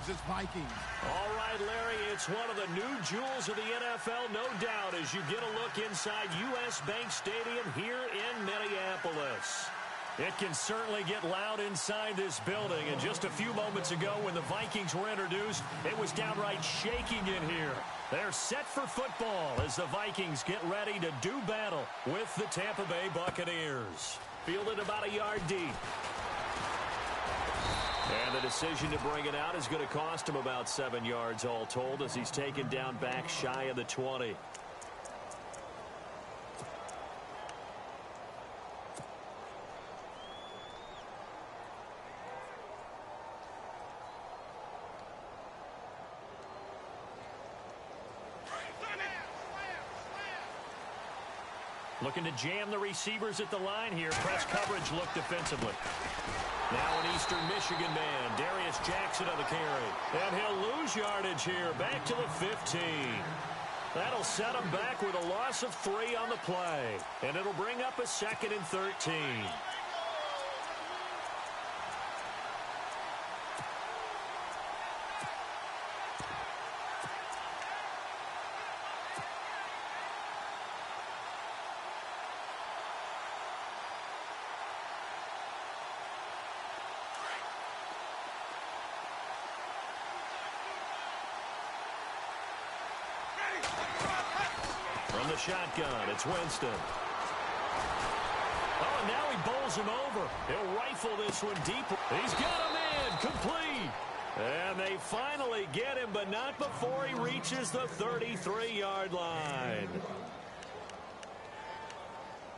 Kansas Vikings. All right, Larry, it's one of the new jewels of the NFL, no doubt, as you get a look inside U.S. Bank Stadium here in Minneapolis. It can certainly get loud inside this building, and just a few moments ago when the Vikings were introduced, it was downright shaking in here. They're set for football as the Vikings get ready to do battle with the Tampa Bay Buccaneers. Fielded about a yard deep. And the decision to bring it out is going to cost him about 7 yards all told as he's taken down back shy of the 20. Looking to jam the receivers at the line here. Press coverage look defensively. Now an Eastern Michigan man, Darius Jackson on the carry. And he'll lose yardage here, back to the 15. That'll set him back with a loss of 3 on the play. And it'll bring up a 2nd and 13. From the shotgun, it's Winston. Oh, and now he bowls him over. He'll rifle this one deep. He's got him in, complete. And they finally get him, but not before he reaches the 33-yard line.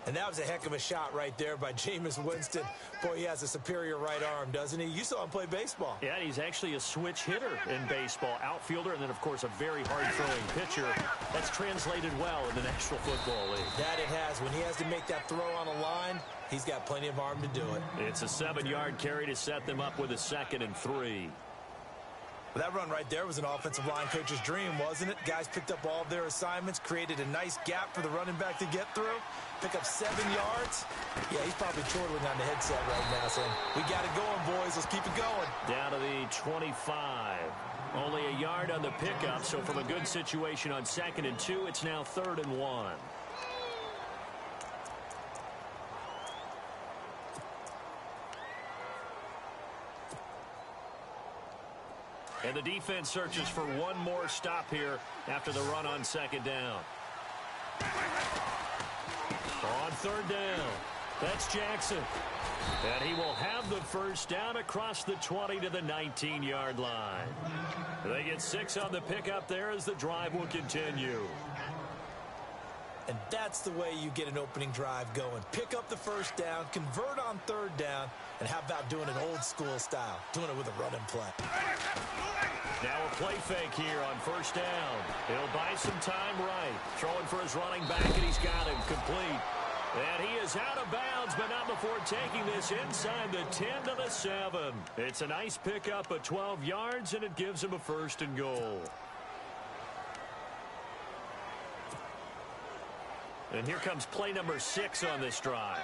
And that was a heck of a shot right there by Jameis Winston. Boy, he has a superior right arm, doesn't he? You saw him play baseball. Yeah, he's actually a switch hitter in baseball. Outfielder, and then, of course, a very hard-throwing pitcher. That's translated well in the National Football League. That it has. When he has to make that throw on a line, he's got plenty of arm to do it. It's a 7-yard carry to set them up with a 2nd and 3. That run right there was an offensive line coach's dream, wasn't it? Guys picked up all of their assignments, created a nice gap for the running back to get through, pick up 7 yards. Yeah, he's probably chortling on the headset right now saying, we got it going, boys. Let's keep it going. Down to the 25. Only a yard on the pickup, so from a good situation on 2nd and 2, it's now 3rd and 1. And the defense searches for one more stop here after the run on 2nd down. On 3rd down, that's Jackson. And he will have the first down across the 20 to the 19-yard line. They get 6 on the pickup there as the drive will continue. And that's the way you get an opening drive going. Pick up the first down, convert on 3rd down, and how about doing it old school style, doing it with a running play. Now a play fake here on 1st down. He'll buy some time right. Throwing for his running back, and he's got him complete. And he is out of bounds, but not before taking this inside the 10 to the 7. It's a nice pickup of 12 yards, and it gives him a 1st and goal. And here comes play number 6 on this drive.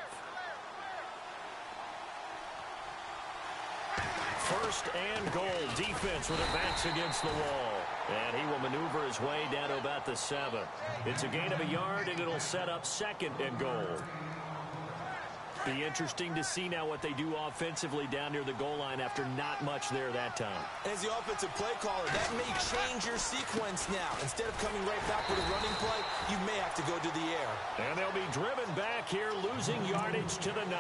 1st and goal. Defense with their backs against the wall. And he will maneuver his way down to about the 7. It's a gain of a yard, and it'll set up 2nd and goal. Be interesting to see now what they do offensively down near the goal line after not much there that time. As the offensive play caller, that may change your sequence now. Instead of coming right back with a running play, you may have to go to the air. And they'll be driven back here, losing yardage to the 9.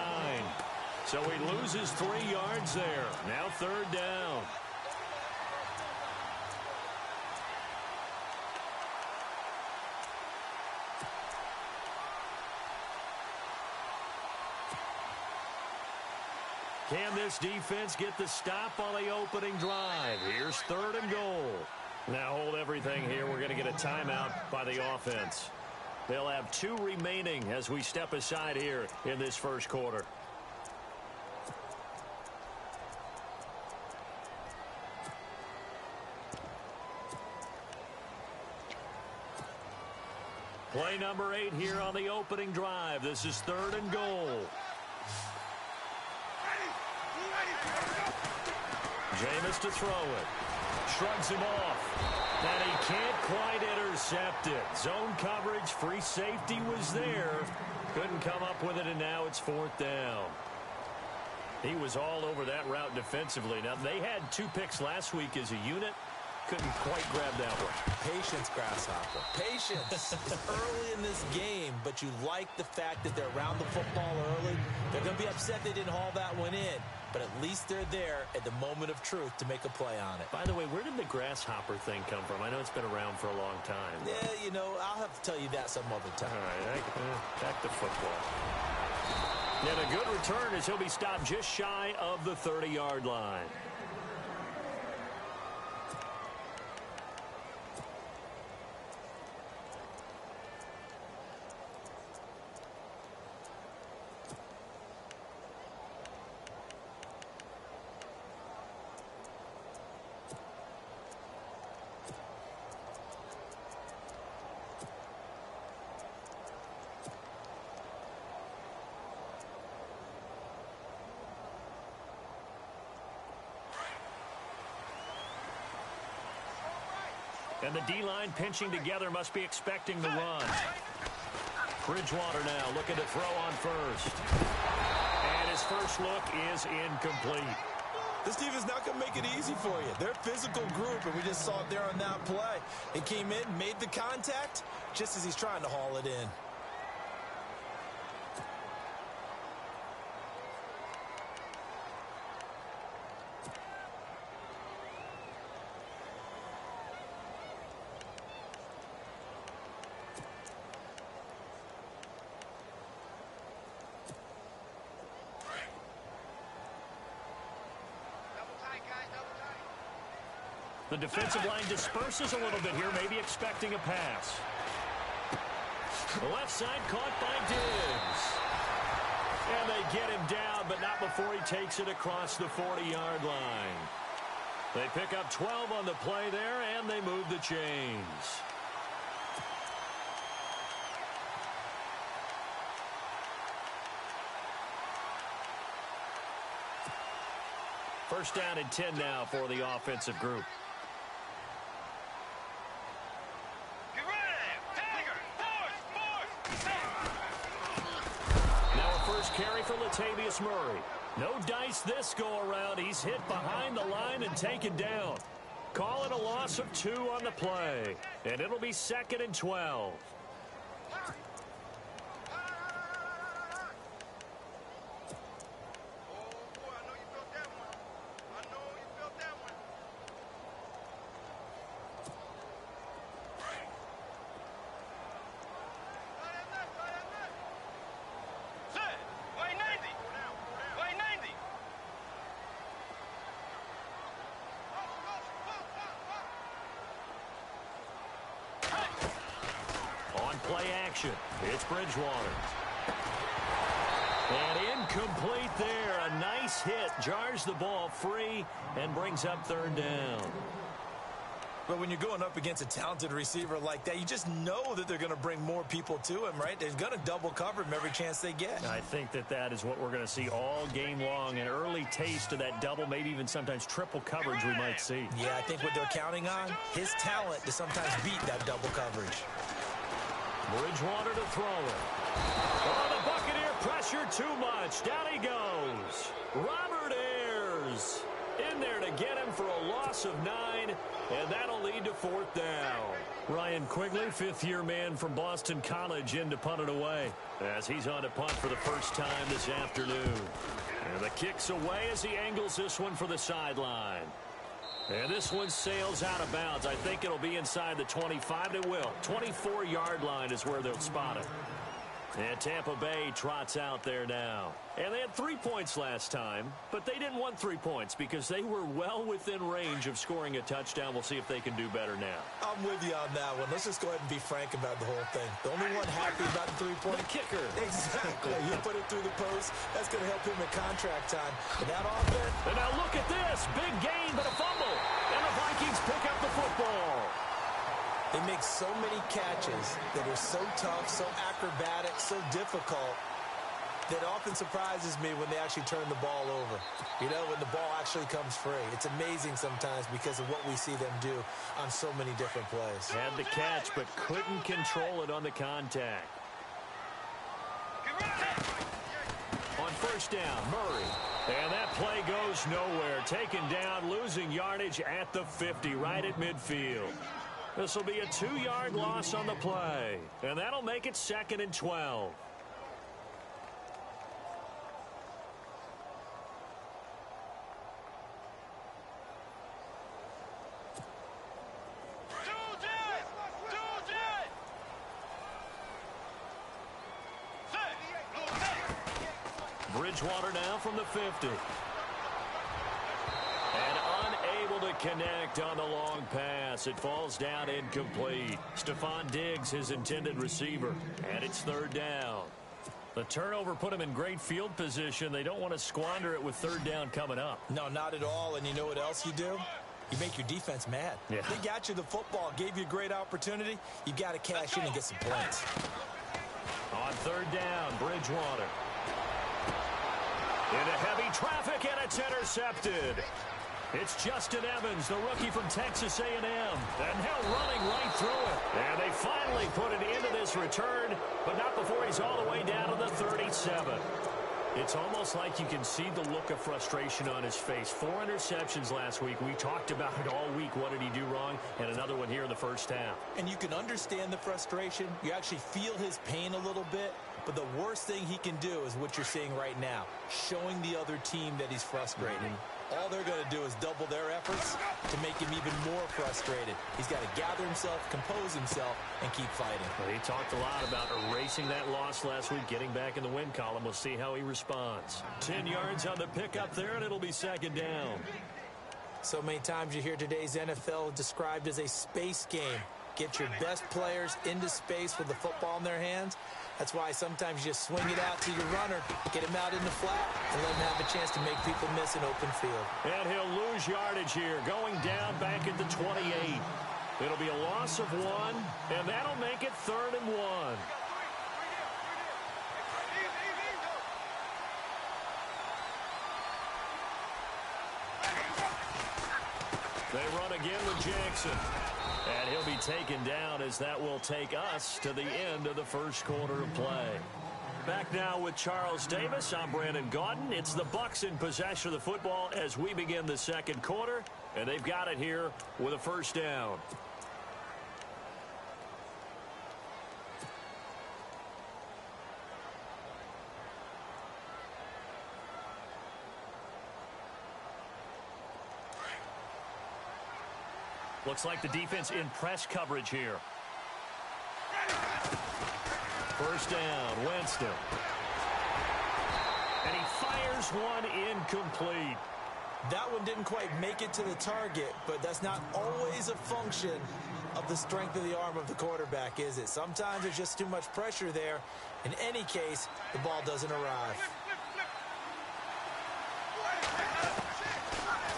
So he loses 3 yards there. Now 3rd down. Can this defense get the stop on the opening drive? Here's 3rd and goal. Now hold everything here. We're going to get a timeout by the offense. They'll have 2 remaining as we step aside here in this first quarter. Play number 8 here on the opening drive. This is 3rd and goal. Jameis to throw it. shrugs him off. And he can't quite intercept it. Zone coverage, free safety was there. Couldn't come up with it, and now it's 4th down. He was all over that route defensively. Now, they had 2 picks last week as a unit. Couldn't quite grab that one. Patience, Grasshopper. Patience. It's early in this game, but you like the fact that they're around the football early. They're going to be upset they didn't haul that one in, but at least they're there at the moment of truth to make a play on it. By the way, where did the grasshopper thing come from? I know it's been around for a long time. Yeah, you know, I'll have to tell you that some other time. All right, back to football. And a good return as he'll be stopped just shy of the 30-yard line. And the D-line pinching together must be expecting the run. Bridgewater now looking to throw on first. And his first look is incomplete. This defense not going to make it easy for you. They're a physical group, and we just saw it there on that play. He came in, made the contact, just as he's trying to haul it in. The defensive line disperses a little bit here, maybe expecting a pass. The left side caught by Diggs. And they get him down, but not before he takes it across the 40-yard line. They pick up 12 on the play there, and they move the chains. First down and 10 now for the offensive group. Carry for Latavius Murray. No dice this go-around. He's hit behind the line and taken down. Call it a loss of 2 on the play. And it'll be 2nd and 12. Play action. It's Bridgewater. And incomplete there. A nice hit. Jars the ball free and brings up 3rd down. But when you're going up against a talented receiver like that, you just know that they're going to bring more people to him, right? They're going to double cover him every chance they get. I think that is what we're going to see all game long. An early taste of that double, maybe even sometimes triple coverage we might see. Yeah, I think what they're counting on, his talent to sometimes beat that double coverage. Bridgewater to throw it. Oh, the Buccaneer pressure too much. Down he goes. Robert Ayers in there to get him for a loss of 9, and that'll lead to 4th down. Ryan Quigley, 5th-year man from Boston College, in to punt it away as he's on to punt for the first time this afternoon. And the kick's away as he angles this one for the sideline. And this one sails out of bounds. I think it'll be inside the 25. It will. 24-yard line is where they'll spot it. And Tampa Bay trots out there now. And they had 3 points last time, but they didn't want 3 points because they were well within range of scoring a touchdown. We'll see if they can do better now. I'm with you on that one. Let's just go ahead and be frank about the whole thing. The only one happy about the 3-point kicker. Exactly. You put it through the post. That's going to help him in contract time. And that offense. And now look at this. Big gain, but a fumble. And the Vikings pick up the football. They make so many catches that are so tough, so acrobatic, so difficult. That often surprises me when they actually turn the ball over. You know, when the ball actually comes free. It's amazing sometimes because of what we see them do on so many different plays. Had the catch, but couldn't control it on the contact. On first down, Murray. And that play goes nowhere. Taken down, losing yardage at the 50, right at midfield. This will be a 2-yard loss on the play. And that'll make it 2nd and 12. Bridgewater now from the 50. And unable to connect on the long pass. It falls down incomplete. Stephon Diggs, his intended receiver. And it's 3rd down. The turnover put him in great field position. They don't want to squander it with 3rd down coming up. No, not at all. And you know what else you do? You make your defense mad. Yeah. They got you the football, gave you a great opportunity. You got to cash in and get some points. On 3rd down, Bridgewater. Into heavy traffic, and it's intercepted. It's Justin Evans, the rookie from Texas A&M. And now running right through it. And they finally put it into this return, but not before he's all the way down to the 37. It's almost like you can see the look of frustration on his face. 4 interceptions last week. We talked about it all week. What did he do wrong? And another one here in the first half. And you can understand the frustration. You actually feel his pain a little bit. But the worst thing he can do is what you're seeing right now, showing the other team that he's frustrated. All they're going to do is double their efforts to make him even more frustrated. He's got to gather himself, compose himself, and keep fighting. Well, he talked a lot about erasing that loss last week, getting back in the win column. We'll see how he responds. 10 yards on the pickup there, and it'll be 2nd down. So many times you hear today's NFL described as a space game. Get your best players into space with the football in their hands. That's why sometimes you just swing it out to your runner, get him out in the flat, and let him have a chance to make people miss an open field. And he'll lose yardage here, going down back at the 28. It'll be a loss of 1, and that'll make it 3rd and 1. They run again with Jackson. And he'll be taken down as that will take us to the end of the first quarter of play. Back now with Charles Davis. I'm Brandon Gaudin. It's the Bucs in possession of the football as we begin the second quarter. And they've got it here with a 1st down. Looks like the defense in press coverage here. 1st down, Winston. And he fires one incomplete. That one didn't quite make it to the target, but that's not always a function of the strength of the arm of the quarterback, is it? Sometimes there's just too much pressure there. In any case, the ball doesn't arrive.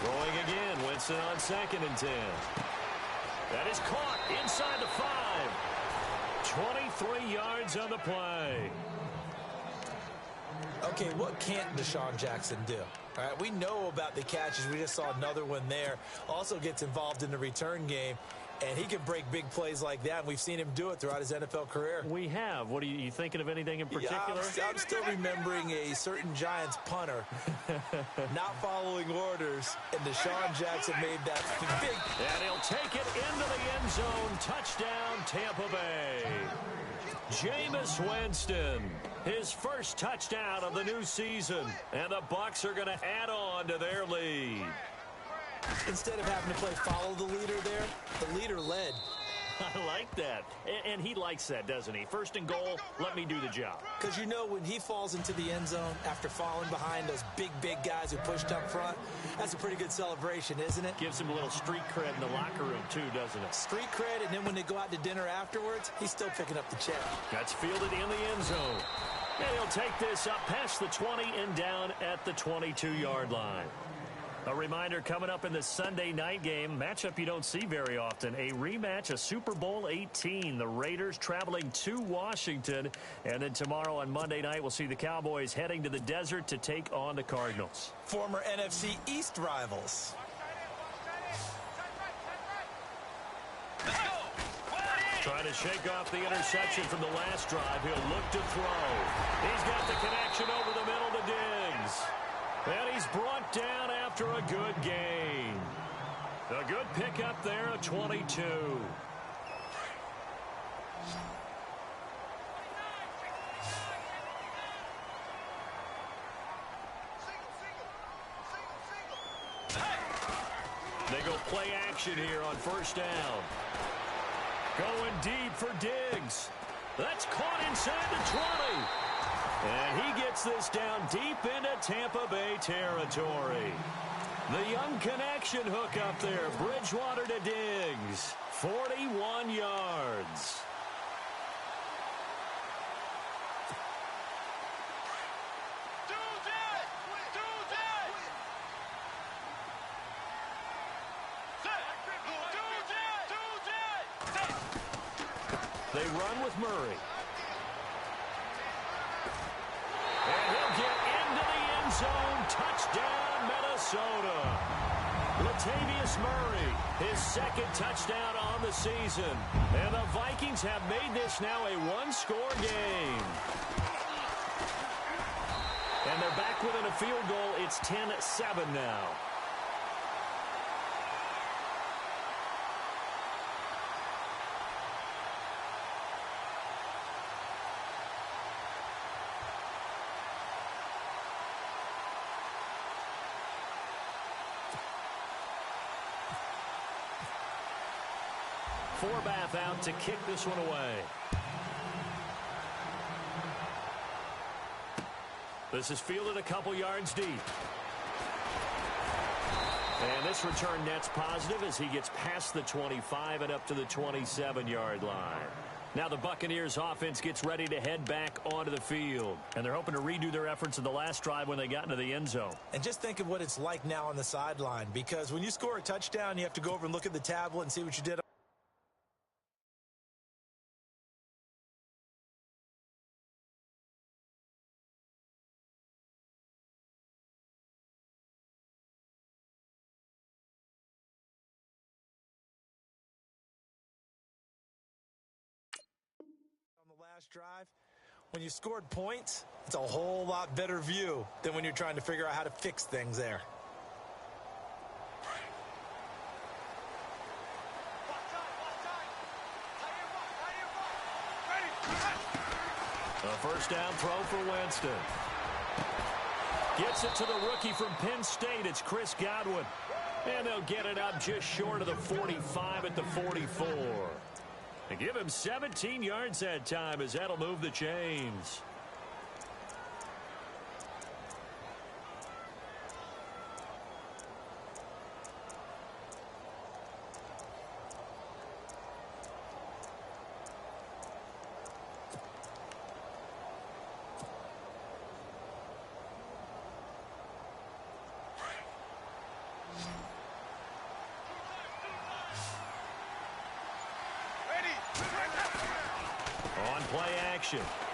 Going again, Winston on 2nd and 10. That is caught inside the 5. 23 yards on the play. Okay, what can't Deshaun Jackson do? All right, we know about the catches. We just saw another one there. Also gets involved in the return game. And he can break big plays like that. And we've seen him do it throughout his NFL career. We have. What are you thinking of anything in particular? Yeah, I'm still remembering a certain Giants punter not following orders. And Deshaun Jackson made that big. And he'll take it into the end zone. Touchdown, Tampa Bay. Jameis Winston, his first touchdown of the new season. And the Bucs are going to add on to their lead. Instead of having to play follow the leader there, the leader led. I like that. And he likes that, doesn't he? 1st and goal, let me do the job. Because you know when he falls into the end zone after falling behind those big guys who pushed up front, that's a pretty good celebration, isn't it? Gives him a little street cred in the locker room, too, doesn't it? Street cred, and then when they go out to dinner afterwards, he's still picking up the check. That's fielded in the end zone. And he'll take this up past the 20 and down at the 22-yard line. A reminder coming up in the Sunday night game, matchup you don't see very often, a rematch of Super Bowl 18. The Raiders traveling to Washington. And then tomorrow on Monday night, we'll see the Cowboys heading to the desert to take on the Cardinals. Former NFC East rivals. Trying to shake off the interception from the last drive. He'll look to throw. He's got the connection over the middle to Diggs. And he's brought down after a good gain. A good pickup there at 22. They go play action here on first down. Going deep for Diggs. That's caught inside the 20. And he gets this down deep into Tampa Bay territory. The young connection hook up there. Bridgewater to Diggs. 41 yards. They run with Murray. And he'll get into the end zone. Touchdown, Minnesota. Latavius Murray, his second touchdown on the season. And the Vikings have made this now a one-score game. And they're back within a field goal. It's 10-7 now. Forbath out to kick this one away. This is fielded a couple yards deep. And this return net's positive as he gets past the 25 and up to the 27-yard line. Now the Buccaneers offense gets ready to head back onto the field. And they're hoping to redo their efforts in the last drive when they got into the end zone. And just think of what it's like now on the sideline, because when you score a touchdown, you have to go over and look at the tablet and see what you did. Last drive, when you scored points, it's a whole lot better view than when you're trying to figure out how to fix things there. A first down throw for Winston. Gets it to the rookie from Penn State. It's Chris Godwin. And they'll get it up just short of the 45 at the 44. And give him 17 yards that time as that'll move the chains.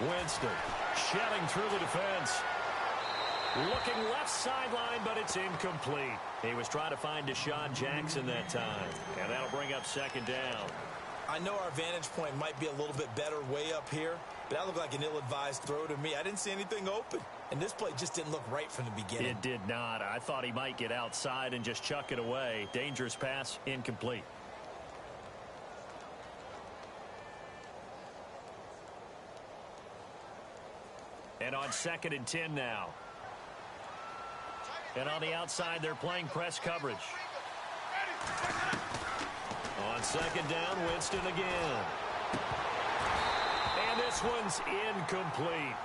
Winston shelling through the defense. Looking left sideline, but it's incomplete. He was trying to find Deshaun Jackson that time. And that'll bring up second down. I know our vantage point might be a little bit better way up here, but that looked like an ill-advised throw to me. I didn't see anything open. And this play just didn't look right from the beginning. It did not. I thought he might get outside and just chuck it away. Dangerous pass, incomplete. And on 2nd and 10 now. And on the outside, they're playing press coverage. On 2nd down, Winston again. And this one's incomplete.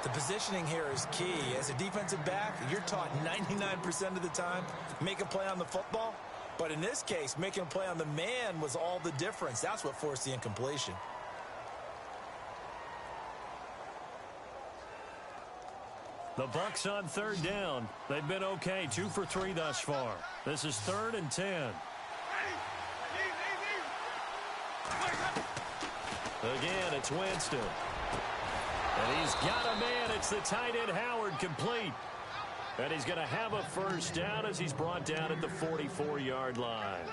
The positioning here is key. As a defensive back, you're taught 99% of the time, make a play on the football. But in this case, making a play on the man was all the difference. That's what forced the incompletion. The Bucs on third down. They've been okay, 2 for 3 thus far. This is 3rd and 10. Again, it's Winston. And he's got a man. It's the tight end, Howard, complete. And he's going to have a first down as he's brought down at the 44-yard line.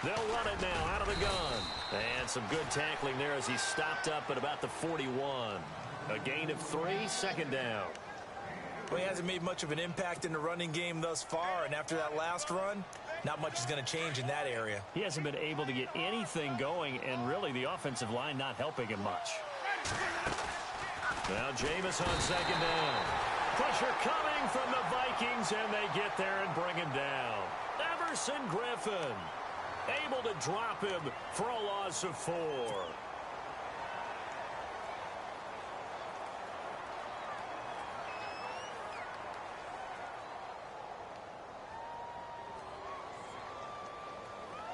They'll run it now out of the gun. And some good tackling there as he stopped up at about the 41. A gain of 3, 2nd down. Well, he hasn't made much of an impact in the running game thus far, and after that last run, not much is going to change in that area. He hasn't been able to get anything going, and really the offensive line not helping him much. Now Jameis on 2nd down. Pressure coming from the Vikings, and they get there and bring him down. Everson Griffin able to drop him for a loss of 4.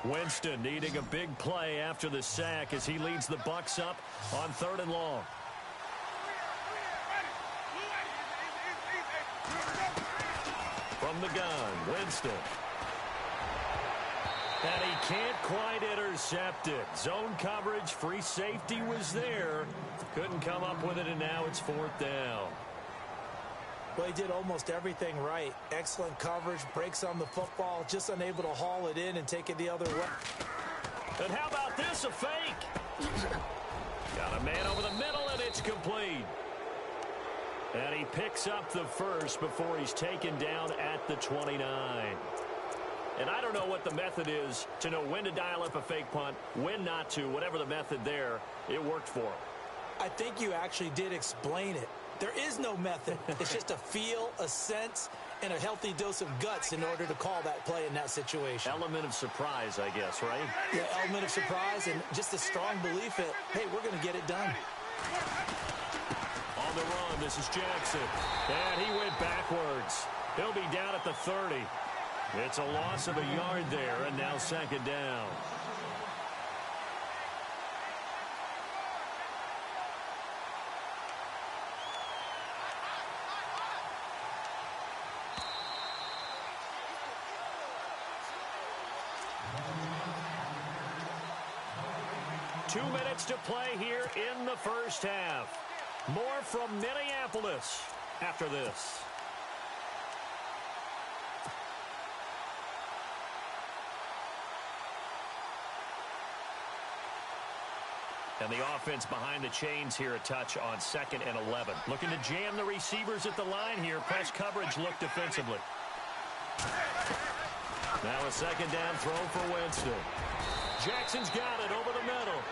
Winston needing a big play after the sack as he leads the Bucs up on 3rd and long. From the gun, Winston. And he can't quite intercept it. Zone coverage, free safety was there. Couldn't come up with it, and now it's 4th down. Well, he did almost everything right. Excellent coverage, breaks on the football, just unable to haul it in and take it the other way. And how about this, a fake? Got a man over the middle, and it's complete. And he picks up the first before he's taken down at the 29. And I don't know what the method is to know when to dial up a fake punt, when not to. Whatever the method there, it worked for him. I think you actually did explain it. There is no method. It's just a feel, a sense, and a healthy dose of guts in order to call that play in that situation. Element of surprise, I guess, right? Yeah, element of surprise and just a strong belief that, hey, we're going to get it done. On the run, this is Jackson. And he went backwards. He'll be down at the 30. It's a loss of a yard there, and now 2nd down. Two minutes to play here in the first half. More from Minneapolis after this. And the offense behind the chains here a touch on 2nd and 11. Looking to jam the receivers at the line here. Press coverage look defensively. Now a 2nd down throw for Winston. Jackson's got it over the middle.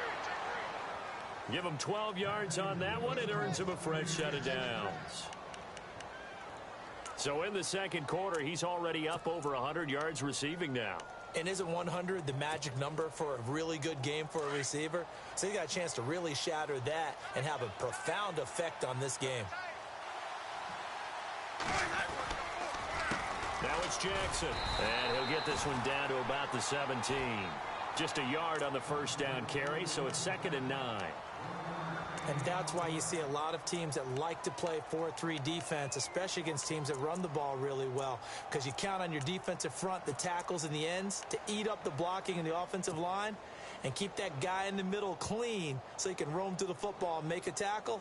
Give him 12 yards on that one. It earns him a fresh set of downs. So in the 2nd quarter, he's already up over 100 yards receiving now. And isn't 100 the magic number for a really good game for a receiver? So he got a chance to really shatter that and have a profound effect on this game. Now it's Jackson. And he'll get this one down to about the 17. Just a yard on the first down carry, so it's 2nd and 9. And that's why you see a lot of teams that like to play 4-3 defense, especially against teams that run the ball really well, because you count on your defensive front, the tackles and the ends, to eat up the blocking in the offensive line and keep that guy in the middle clean so he can roam through the football and make a tackle.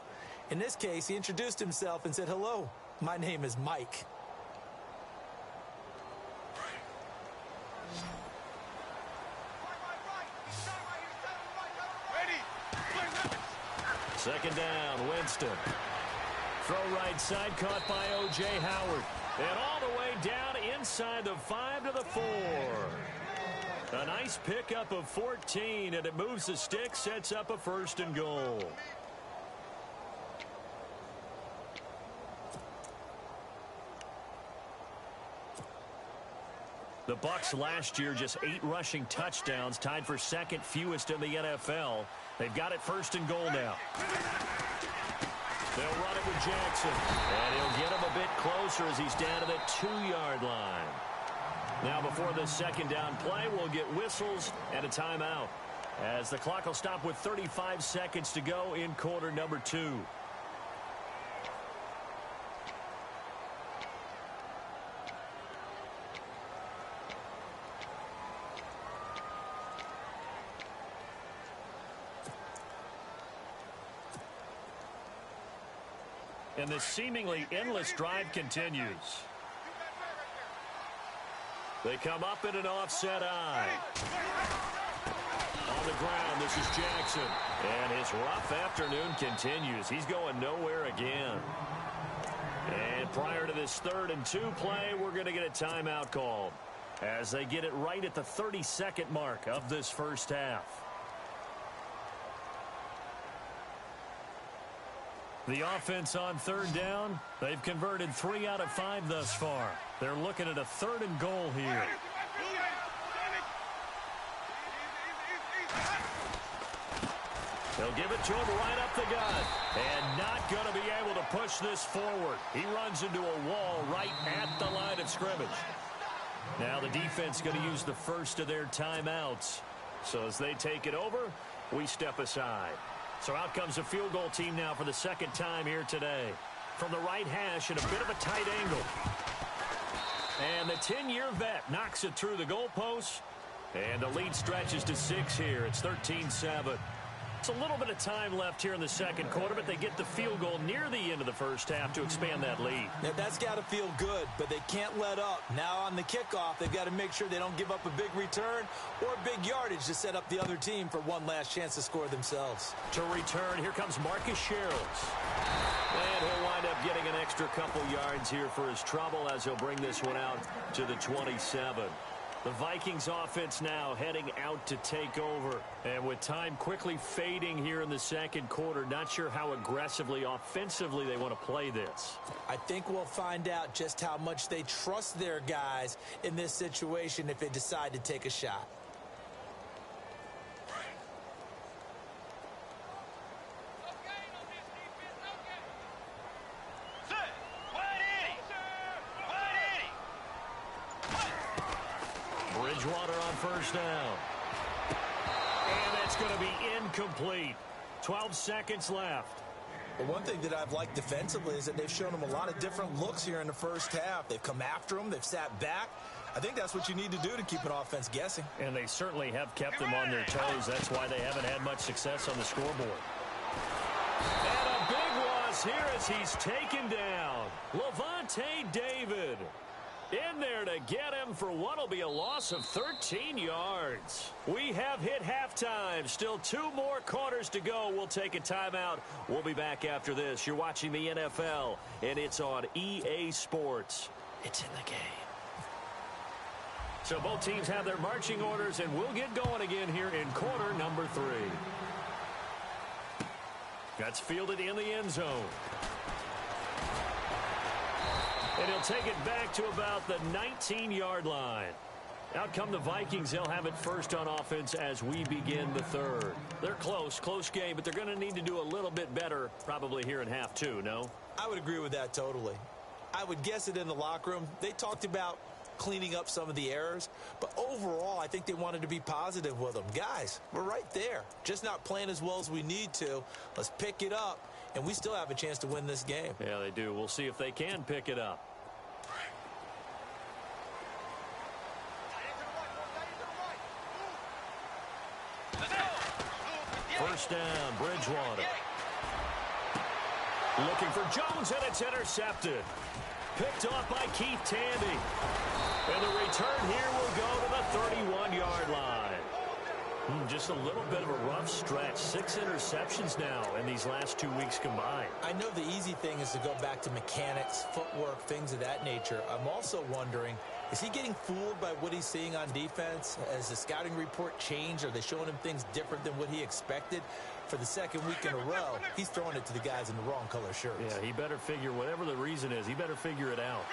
In this case, he introduced himself and said, "Hello, my name is Mike." Second down, Winston. Throw right side, caught by O.J. Howard. And all the way down inside the 5 to the 4. A nice pickup of 14, and it moves the stick, sets up a 1st and goal. The Bucs last year just 8 rushing touchdowns, tied for 2nd fewest in the NFL. They've got it 1st and goal now. They'll run it with Jackson. And he'll get him a bit closer as he's down to the 2-yard line. Now before this second down play, we'll get whistles and a timeout, as the clock will stop with 35 seconds to go in quarter number 2. And this seemingly endless drive continues. They come up in an offset eye. On the ground, this is Jackson. And his rough afternoon continues. He's going nowhere again. And prior to this 3rd and 2 play, we're going to get a timeout called, as they get it right at the 30-second mark of this first half. The offense on 3rd down, they've converted 3 out of 5 thus far. They're looking at a 3rd and goal here. They'll give it to him right up the gut, and not going to be able to push this forward. He runs into a wall right at the line of scrimmage. Now the defense going to use the first of their timeouts. So as they take it over, we step aside. So out comes a field goal team now for the second time here today. From the right hash at a bit of a tight angle. And the 10-year vet knocks it through the goalpost. And the lead stretches to 6 here. It's 13-7. It's a little bit of time left here in the second quarter, but they get the field goal near the end of the first half to expand that lead. Now, that's got to feel good, but they can't let up. Now on the kickoff, they've got to make sure they don't give up a big return or big yardage to set up the other team for one last chance to score themselves. To return, here comes Marcus Sherrills. And he'll wind up getting an extra couple yards here for his trouble as he'll bring this one out to the 27. The Vikings offense now heading out to take over. And with time quickly fading here in the second quarter, not sure how aggressively, offensively they want to play this. I think we'll find out just how much they trust their guys in this situation if they decide to take a shot. Bridgewater on first down. And that's going to be incomplete. 12 seconds left. Well, one thing that I've liked defensively is that they've shown them a lot of different looks here in the first half. They've come after them. They've sat back. I think that's what you need to do to keep an offense guessing. And they certainly have kept them on their toes. That's why they haven't had much success on the scoreboard. And a big loss here as he's taken down. Levante David in there to get him for what will be a loss of 13 yards. We have hit halftime. Still 2 more quarters to go. We'll take a timeout. We'll be back after this. You're watching the NFL, and it's on EA Sports. It's in the game. So both teams have their marching orders, and we'll get going again here in quarter number 3. That's fielded in the end zone. And he'll take it back to about the 19-yard line. Out come the Vikings. They'll have it first on offense as we begin the 3rd. They're close game, but they're going to need to do a little bit better probably here in half 2, no? I would agree with that totally. I would guess it in the locker room. They talked about cleaning up some of the errors, but overall, I think they wanted to be positive with them. Guys, we're right there. Just not playing as well as we need to. Let's pick it up, and we still have a chance to win this game. Yeah, they do. We'll see if they can pick it up. First down, Bridgewater. Looking for Jones, and it's intercepted. Picked off by Keith Tandy. And the return here will go to the 31-yard line. Just a little bit of a rough stretch. 6 interceptions now in these last 2 weeks combined. I know the easy thing is to go back to mechanics, footwork, things of that nature. I'm also wondering, is he getting fooled by what he's seeing on defense? Has the scouting report changed? Are they showing him things different than what he expected? For the second week in a row, he's throwing it to the guys in the wrong color shirts. Yeah, he better figure, whatever the reason is, he better figure it out.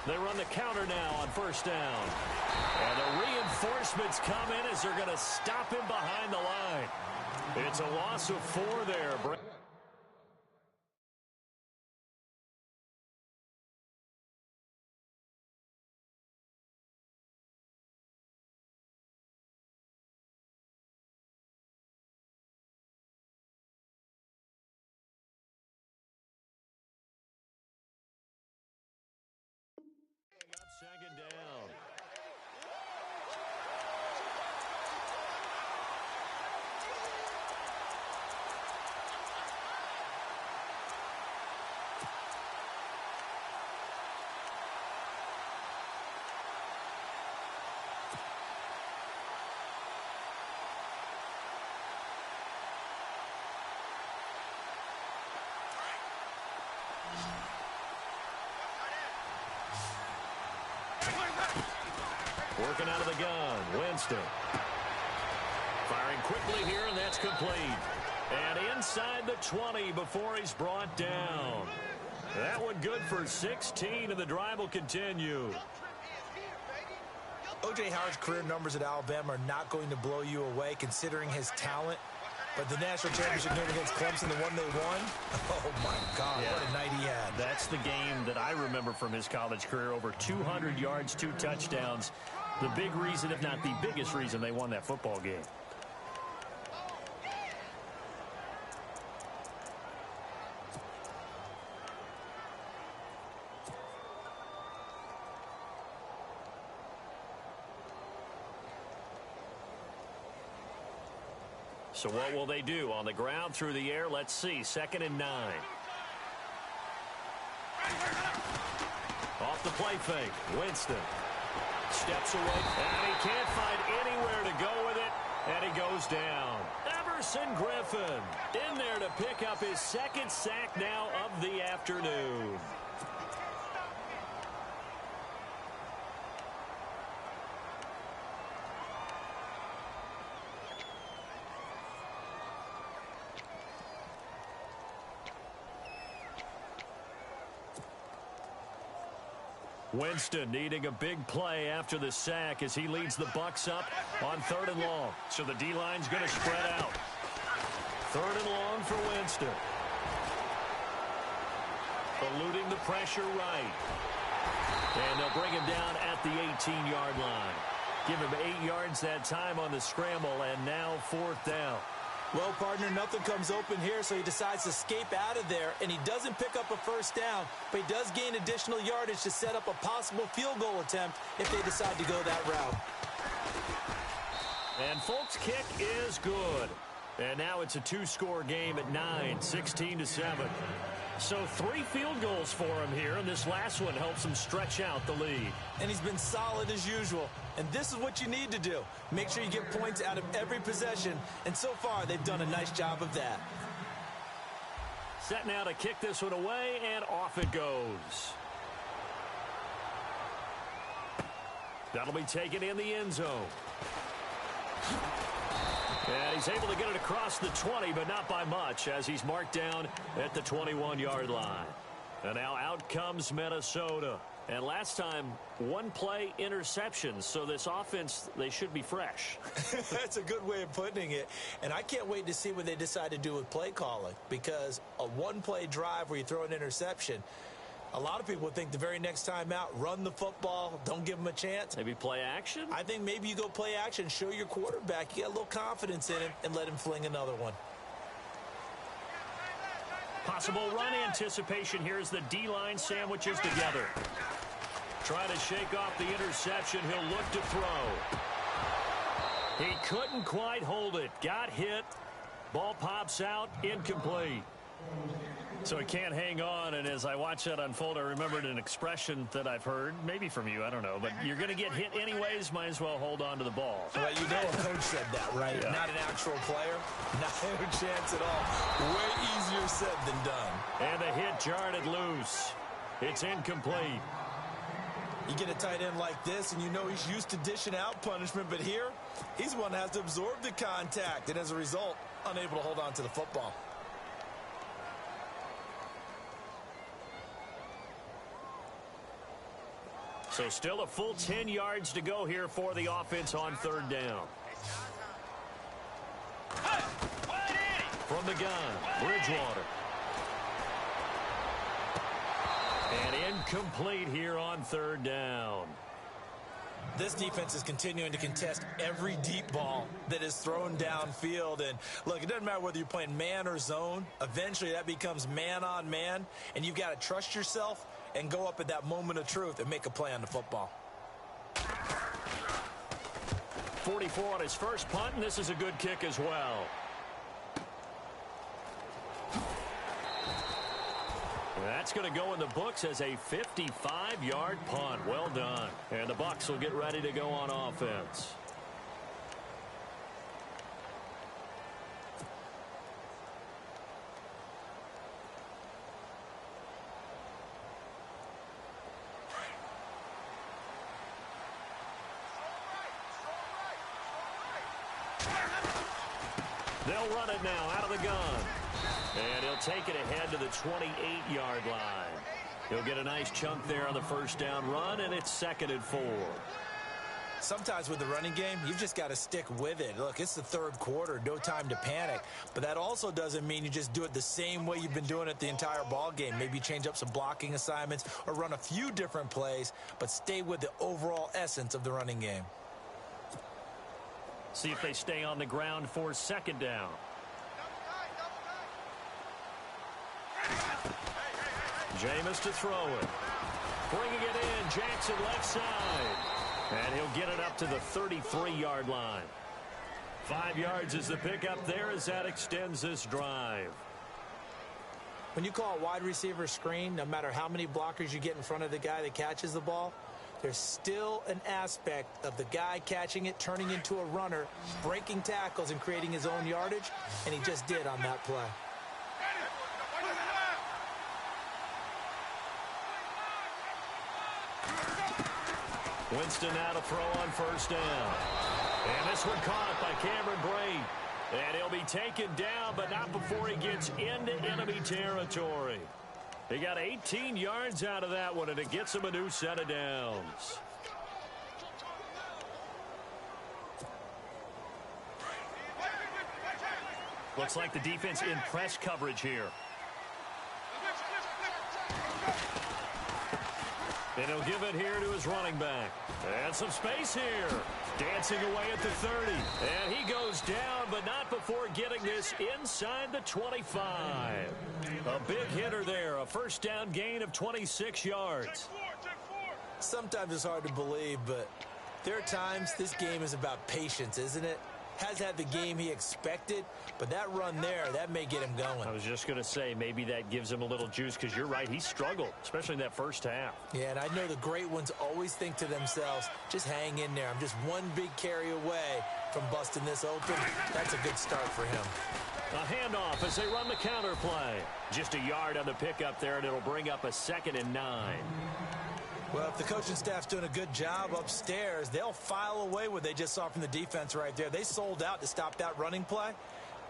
They run the counter now on first down. And the reinforcements come in as they're going to stop him behind the line. It's a loss of 4 there, Brent. Working out of the gun. Winston. Firing quickly here, and that's complete. And inside the 20 before he's brought down. That one good for 16, and the drive will continue. O.J. Howard's career numbers at Alabama are not going to blow you away considering his talent. But the national championship game against Clemson, the one they won, oh, my God, yeah. What a night he had. That's the game that I remember from his college career. Over 200 yards, 2 touchdowns. The big reason, if not the biggest reason, they won that football game. So what will they do? On the ground, through the air, let's see. 2nd and 9. Off the play fake. Winston steps away, and he can't find anywhere to go with it, and he goes down. Everson Griffin in there to pick up his 2nd sack now of the afternoon. Winston needing a big play after the sack as he leads the Bucs up on 3rd and long. So the D-line's going to spread out. 3rd and long for Winston. Eluding the pressure right. And they'll bring him down at the 18-yard line. Give him 8 yards that time on the scramble, and now 4th down. Well, partner, nothing comes open here, so he decides to escape out of there, and he doesn't pick up a 1st down, but he does gain additional yardage to set up a possible field goal attempt if they decide to go that route. And Folk's kick is good. And now it's a 2-score game at 9, 16-7. So 3 field goals for him here, and this last one helps him stretch out the lead. And he's been solid as usual. And this is what you need to do. Make sure you get points out of every possession. And so far, they've done a nice job of that. Set now to kick this one away, and off it goes. That'll be taken in the end zone. And he's able to get it across the 20, but not by much, as he's marked down at the 21-yard line. And now out comes Minnesota. And last time, 1-play interceptions, so this offense, they should be fresh. That's a good way of putting it. And I can't wait to see what they decide to do with play calling, because a 1-play drive where you throw an interception, a lot of people think the very next time out, run the football, don't give them a chance. Maybe play action? I think maybe you go play action, show your quarterback you got a little confidence in him, and let him fling another one. Possible run anticipation here as the D-line sandwiches together. Try to shake off the interception. He'll look to throw. He couldn't quite hold it. Got hit. Ball pops out. Incomplete. So he can't hang on, and as I watch that unfold, I remembered an expression that I've heard, maybe from you, I don't know, but you're going to get hit anyways, might as well hold on to the ball. Well, you know a coach said that, right? Yeah. Not an actual player. Not a chance at all. Way easier said than done. And the hit jarred it loose. It's incomplete. You get a tight end like this, and you know he's used to dishing out punishment, but here, he's the one that has to absorb the contact, and as a result, unable to hold on to the football. So still a full 10 yards to go here for the offense on 3rd down. From the gun, Bridgewater. And incomplete here on 3rd down. This defense is continuing to contest every deep ball that is thrown downfield. And, look, it doesn't matter whether you're playing man or zone. Eventually, that becomes man-on-man, and you've got to trust yourself and go up at that moment of truth and make a play on the football. 44 on his first punt, and this is a good kick as well. That's going to go in the books as a 55-yard punt. Well done. And the Bucs will get ready to go on offense. They'll run it now out of the gun. And he'll take it ahead to the 28-yard line. He'll get a nice chunk there on the first down run, and it's 2nd and 4. Sometimes with the running game, you've just got to stick with it. Look, it's the 3rd quarter, no time to panic. But that also doesn't mean you just do it the same way you've been doing it the entire ball game. Maybe change up some blocking assignments or run a few different plays, but stay with the overall essence of the running game. See if they stay on the ground for 2nd down. Jameis to throw it. Bringing it in, Jackson left side. And he'll get it up to the 33-yard line. 5 yards is the pickup there as that extends this drive. When you call a wide receiver screen, no matter how many blockers you get in front of the guy that catches the ball, there's still an aspect of the guy catching it, turning into a runner, breaking tackles and creating his own yardage, and he just did on that play. Winston now to throw on first down. And this one caught by Cameron Brate. And he'll be taken down, but not before he gets into enemy territory. He got 18 yards out of that one, and it gets him a new set of downs. Looks like the defense in press coverage here. And he'll give it here to his running back. And some space here. Dancing away at the 30. And he goes down, but not before getting this inside the 25. A big hitter there. A first down gain of 26 yards. Sometimes it's hard to believe, but there are times this game is about patience, isn't it? Has had the game he expected, but that run there, that may get him going. I was just going to say, maybe that gives him a little juice, because you're right, he struggled, especially in that first half. Yeah, and I know the great ones always think to themselves, just hang in there. I'm just one big carry away from busting this open. That's a good start for him. A handoff as they run the counter play. Just a yard on the pickup there, and it'll bring up a 2nd and 9. Well, if the coaching staff's doing a good job upstairs, they'll file away what they just saw from the defense right there. They sold out to stop that running play.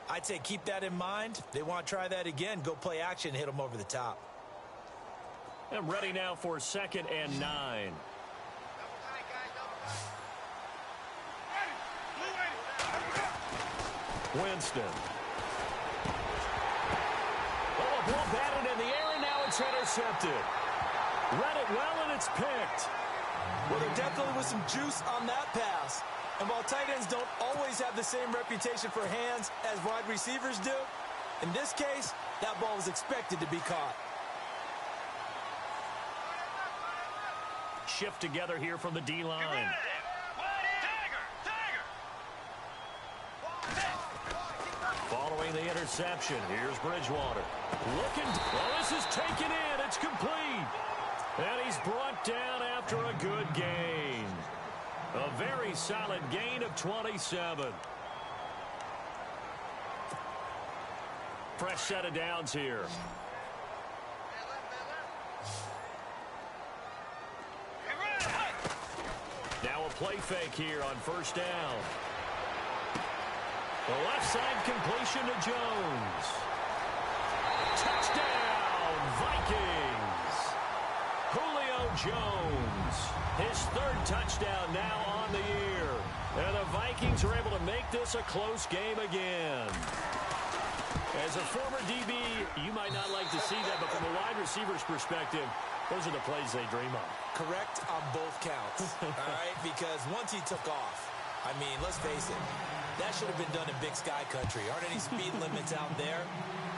I'd say keep that in mind. They want to try that again. Go play action and hit them over the top. And ready now for 2nd and 9. Winston. Oh, a ball batted in the air, and now it's intercepted. Read it well, and it's picked. Well, there definitely was some juice on that pass. And while tight ends don't always have the same reputation for hands as wide receivers do, in this case, that ball was expected to be caught. Shift together here from the D-line. Following the interception, here's Bridgewater. Looking, well, this is taken in. It's complete. And he's brought down after a good gain. A very solid gain of 27. Fresh set of downs here. Now a play fake here on first down. The left side completion to Jones. Touchdown, Vikings. Julio Jones, his 3rd touchdown now on the year. And the Vikings are able to make this a close game again. As a former DB, you might not like to see that, but from a wide receiver's perspective, those are the plays they dream of. Correct on both counts, all right? Because once he took off, I mean, let's face it, that should have been done in Big Sky Country. Aren't any speed limits out there?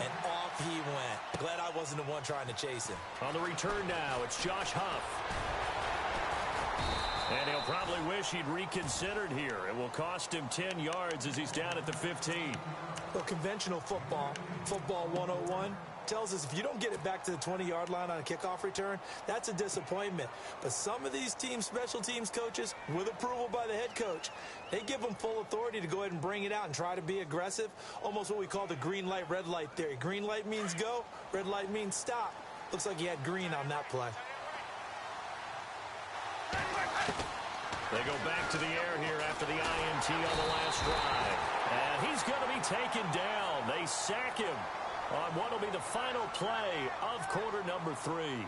And off he went. Glad I wasn't the one trying to chase him. On the return now, it's Josh Huff. And he'll probably wish he'd reconsidered here. It will cost him 10 yards as he's down at the 15. Well, conventional football, football 101, tells us if you don't get it back to the 20-yard line on a kickoff return, that's a disappointment. But some of these teams, special teams coaches, with approval by the head coach, they give them full authority to go ahead and bring it out and try to be aggressive, almost what we call the green light, red light theory. Green light means go, red light means stop. Looks like he had green on that play. They go back to the air here after the INT on the last drive. And he's going to be taken down. They sack him on what will be the final play of quarter number 3.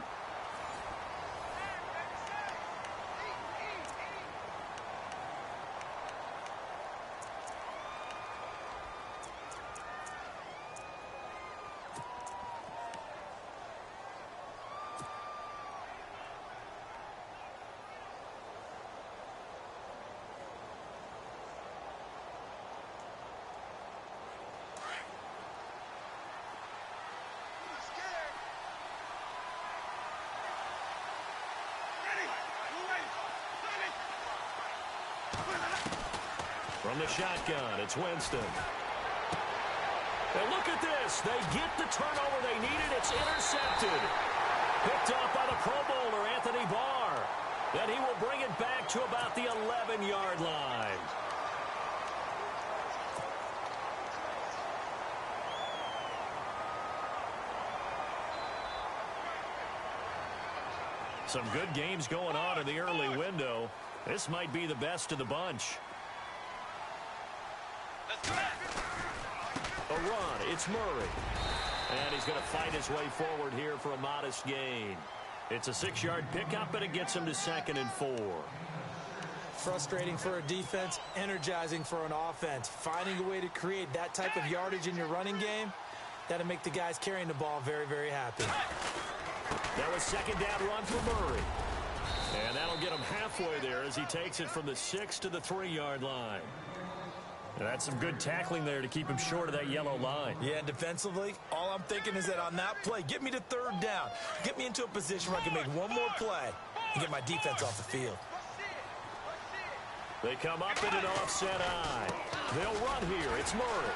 From the shotgun, it's Winston. And look at this. They get the turnover they needed. It's intercepted. Picked up by the Pro Bowler, Anthony Barr. Then he will bring it back to about the 11-yard line. Some good games going on in the early window. This might be the best of the bunch. A run, it's Murray. And he's going to fight his way forward here for a modest gain. It's a 6-yard pickup, and it gets him to 2nd and 4. Frustrating for a defense, energizing for an offense. Finding a way to create that type of yardage in your running game, that'll make the guys carrying the ball very, very happy. That was 2nd down run for Murray. And that'll get him halfway there as he takes it from the 6 to the 3-yard line. That's some good tackling there to keep him short of that yellow line. Yeah, and defensively, all I'm thinking is that on that play, get me to 3rd down. Get me into a position where I can make one more play and get my defense off the field. They come up in an offset eye. They'll run here. It's Murray.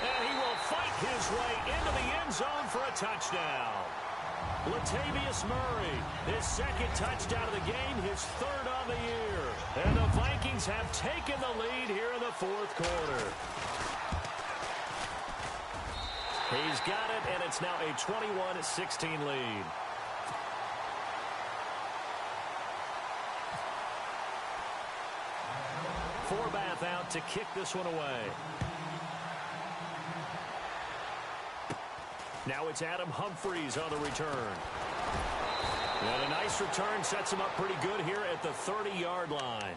And he will fight his way into the end zone for a touchdown. Latavius Murray, his 2nd touchdown of the game, his 3rd on the year. And the Vikings have taken the lead here in the 4th quarter. He's got it, and it's now a 21-16 lead. Forbath out to kick this one away. Now it's Adam Humphries on the return. And a nice return sets him up pretty good here at the 30-yard line.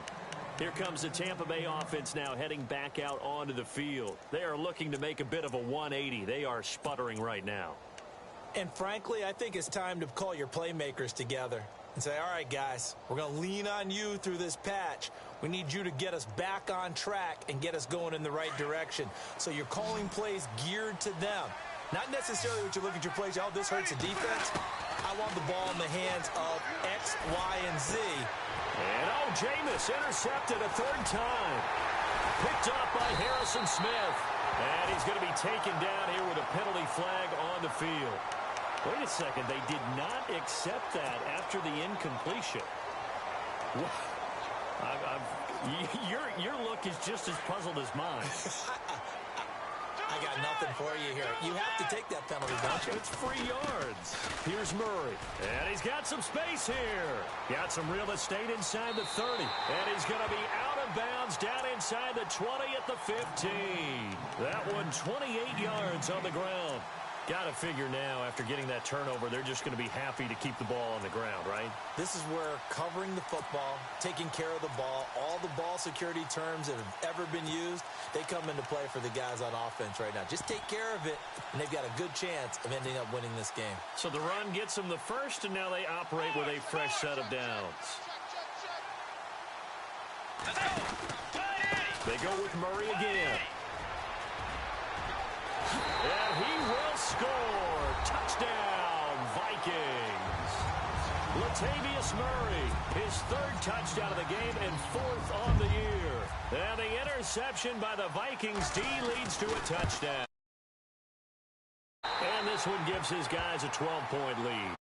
Here comes the Tampa Bay offense now heading back out onto the field. They are looking to make a bit of a 180. They are sputtering right now. And frankly, I think it's time to call your playmakers together and say, all right, guys, we're going to lean on you through this patch. We need you to get us back on track and get us going in the right direction. So you're calling plays geared to them. Not necessarily what you look at your plays, oh, this hurts the defense. I want the ball in the hands of X, Y, and Z. And, oh, Jameis intercepted a 3rd time. Picked up by Harrison Smith. And he's going to be taken down here with a penalty flag on the field. Wait a second. They did not accept that after the incompletion. Your look is just as puzzled as mine. I got nothing for you here. You have to take that penalty, don't you? It's free yards. Here's Murray. And he's got some space here. Got some real estate inside the 30. And he's going to be out of bounds down inside the 20 at the 15. That one 28 yards on the ground. Got to figure now, after getting that turnover, they're just going to be happy to keep the ball on the ground, right? This is where covering the football, taking care of the ball, all the ball security terms that have ever been used, they come into play for the guys on offense right now. Just take care of it, and they've got a good chance of ending up winning this game. So the run gets them the first, and now they operate with a fresh set of downs. They go with Murray again. And he will score. Touchdown, Vikings. Latavius Murray, his 3rd touchdown of the game and 4th on the year. And the interception by the Vikings D leads to a touchdown. And this one gives his guys a 12-point lead.